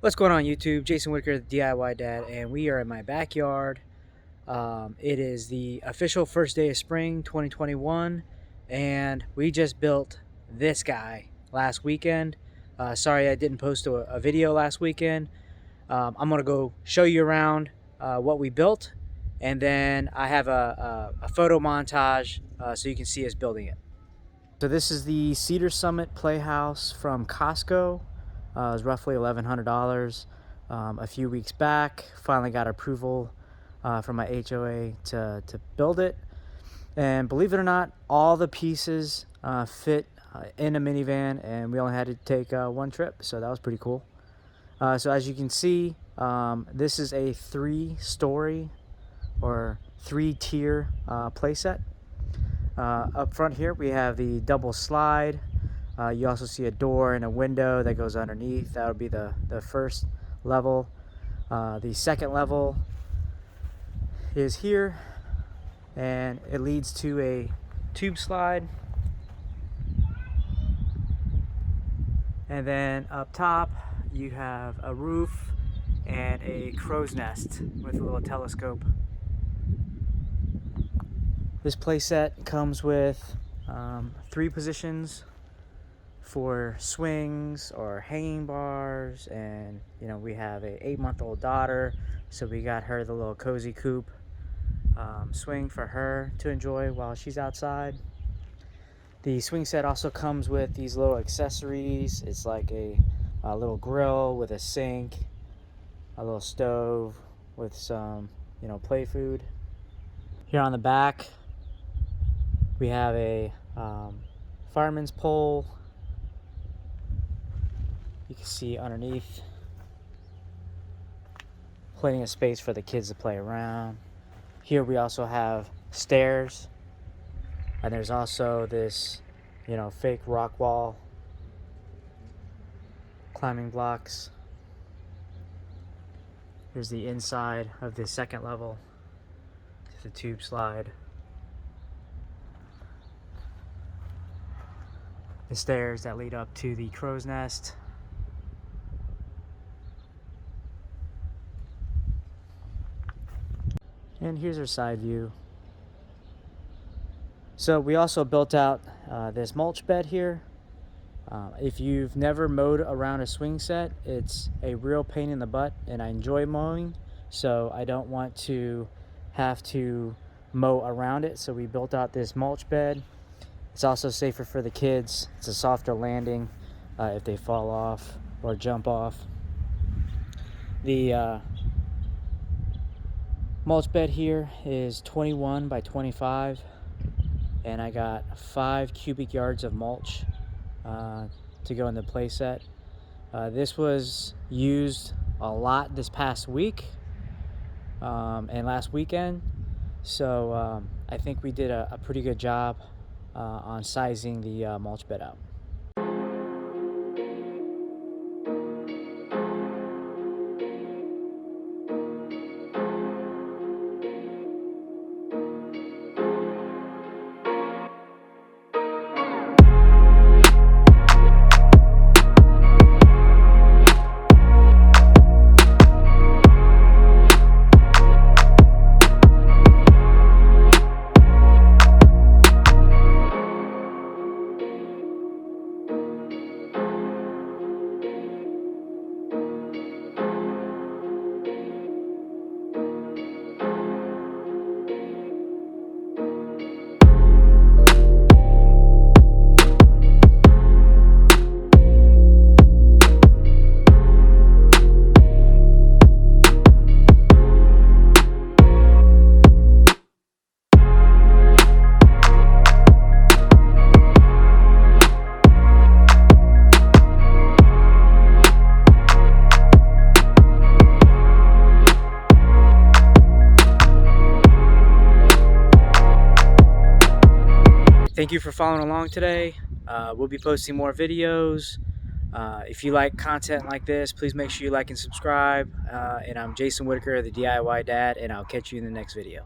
What's going on YouTube? Jason Whitaker, the DIY Dad, and we are in my backyard. It is the official first day of spring 2021, and we just built this guy last weekend. Sorry I didn't post a video last weekend. I'm going to go show you around what we built, and then I have a photo montage so you can see us building it. So this is the Cedar Summit Playhouse from Costco. It was roughly $1,100 a few weeks back. Finally got approval from my HOA to build it. And believe it or not, all the pieces fit in a minivan, and we only had to take one trip, so that was pretty cool. So as you can see, this is a 3-story or 3-tier playset. Up front here we have the double slide. You also see a door and a window that goes underneath. That would be the first level. The second level is here, and it leads to a tube slide. And then up top you have a roof and a crow's nest with a little telescope. This playset comes with 3 positions for swings or hanging bars, and we have a 8-month-old daughter, so we got her the little cozy coop swing for her to enjoy while she's outside. The swing set also comes with these little accessories. It's like a little grill with a sink, a little stove with some play food. Here on the back we have a fireman's pole. You can see underneath, plenty of space for the kids to play around. Here we also have stairs, and there's also this fake rock wall, climbing blocks. Here's the inside of the second level, the tube slide. The stairs that lead up to the crow's nest. And here's our side view. So we also built out this mulch bed here. If you've never mowed around a swing set, it's a real pain in the butt, and I enjoy mowing, so I don't want to have to mow around it. So we built out this mulch bed. It's also safer for the kids. It's a softer landing if they fall off or jump off. The mulch bed here is 21 by 25, and I got 5 cubic yards of mulch to go in the playset. This was used a lot this past week and last weekend, so I think we did a pretty good job on sizing the mulch bed out. Thank you for following along today. We'll be posting more videos. If you like content like this, please make sure you like and subscribe. And I'm Jason Whitaker, the DIY Dad, and I'll catch you in the next video.